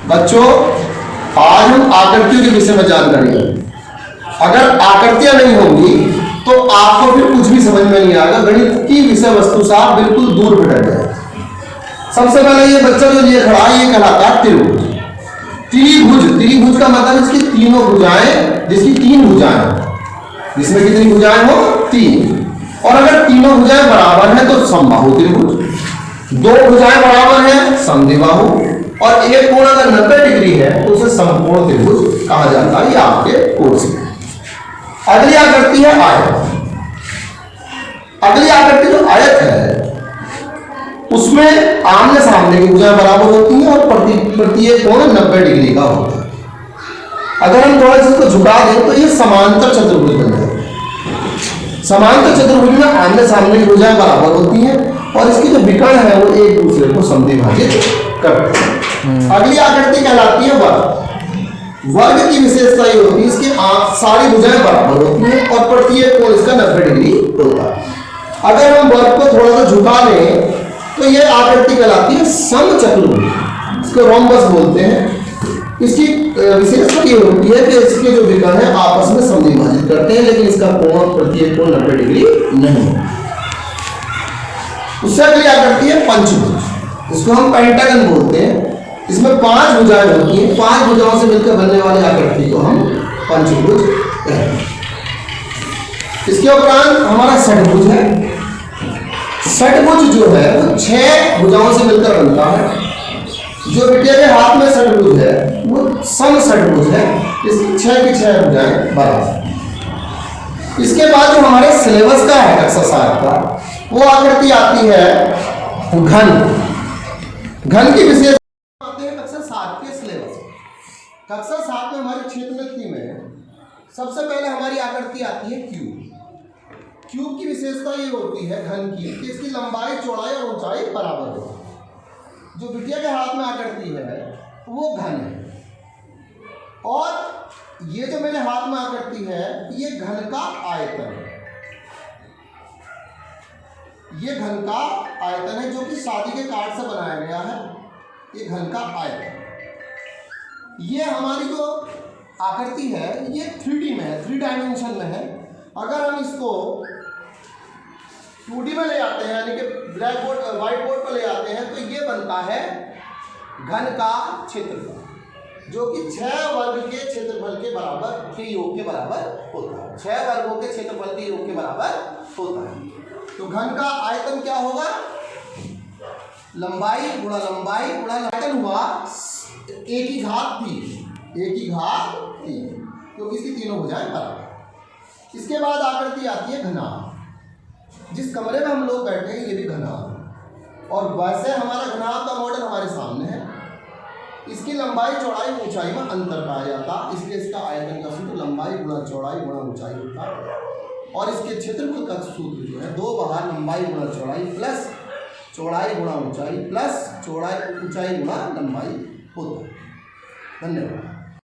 बच्चों, आज हम आकृतियों के विषय में जानकारी लेंगे। अगर आकृतियां नहीं होंगी तो आपको फिर कुछ भी समझ में नहीं आएगा, गणित की विषय वस्तु से आप बिल्कुल दूर भटक जाए। सबसे पहले ये बच्चा जो ये खड़ा है ये कहलाता है त्रिभुज। त्रिभुज, त्रिभुज का मतलब इसकी तीनों भुजाएं, जिसकी तीन भुजाएं, जिसमें कितनी भुजाएं हो? तीन। और अगर तीनों भुजाएं बराबर हैं तो समबाहु त्रिभुज, दो भुजाएं बराबर हैं समद्विबाहु, और एक कोण अगर 90 डिग्री है तो उसे समकोण त्रिभुज कहा जाता है। ये आपके कोर्स में। अगली आकृति है आयत। अगली आकृति जो आयत है उसमें आमने सामने की भुजाएं बराबर होती हैं और प्रत्येक कोण 90 डिग्री का होता है। अगर हम थोड़ा इसको झुका दें तो ये समांतर चतुर्भुज बन जाएगा। समांतर चतुर्भुज में आमने सामने की भुजाएं बराबर होती हैं और इसकी जो विकर्ण है वो एक दूसरे को समद्विभाजित करते हैं। अगली आकृति कहलाती है वर्ग। वर्ग की विशेषता ये होती है इसकी सारी भुजाएं बराबर होती हैं और प्रत्येक कोण इसका 90 डिग्री होता है। अगर हम वर्ग को थोड़ा सा झुका दें तो ये आकृति कहलाती है समचतुर्भुज, इसको रोम्बस बोलते हैं। इसकी विशेषता ये होती है कि इसके जो विकर्ण है आपस में समद्विभाजित करते हैं, लेकिन इसका कोण प्रत्येक कोण 90 डिग्री नहीं है। उससे अगली आकृति है पंचभुज, इसको हम पेंटागन बोलते हैं। इसमें 5 भुजाएं होती हैं, 5 भुजाओं से मिलकर बनने वाली आकृति को हम पंचभुज कहते हैं। इसके उपरांत हमारा षटभुज है। षटभुज जो है वो 6 भुजाओं से मिलकर बनता है। जो बिटिया के हाथ में षटभुज है वो सम षटभुज है, इसकी 6 की 6 भुजाएं बराबर। इसके बाद जो हमारे सिलेबस का है कक्षा 7 का, वो आकृति आती है घन। घन की विशेष आते हैं कक्षा 7 के सिलेबस। कक्षा 7 में हमारे क्षेत्रफल में सबसे पहले हमारी आकृति आती है क्यूब। क्यूब की विशेषता ये होती है घन की कि इसकी लंबाई, चौड़ाई और ऊंचाई बराबर हो। जो बिटिया के हाथ में आकृति है वो घन है, और ये जो मेरे हाथ में आकृति है ये घन का आयतन है। ये घन का आयतन है जो कि शादी के कार्ड से बनाया गया है। ये घन का आयतन, ये हमारी जो आकृति है ये 3D में है, 3 डायमेंशन में है। अगर हम इसको 2D में ले आते हैं, यानी कि ब्लैक बोर्ड, व्हाइट बोर्ड पर ले आते हैं, तो ये बनता है घन का क्षेत्रफल, जो कि 6 वर्ग के क्षेत्रफल के बराबर के योग के बराबर होता है। 6 वर्गों के क्षेत्रफल के योग के बराबर होता है। तो घन का आयतन क्या होगा? लंबाई गुणा आयतन हुआ 1 की घात 3, क्योंकि इसकी तीनों भुजाएं बराबर। इसके बाद आकृति आती है घनाभ। जिस कमरे में हम लोग बैठे हैं ये भी घनाभ है, और वैसे हमारा घनाभ का मॉडल हमारे सामने है। इसकी लंबाई, चौड़ाई, ऊंचाई में अंतर पाया जाता, इसलिए इसका आयतन का सूत्र लंबाई गुणा चौड़ाई गुणा ऊंचाई होता है। और इसके क्षेत्रफल का सूत्र जो है 2 बार लंबाई गुणा चौड़ाई प्लस चौड़ाई गुणा ऊंचाई प्लस ऊंचाई गुणा लंबाई होता है। धन्यवाद।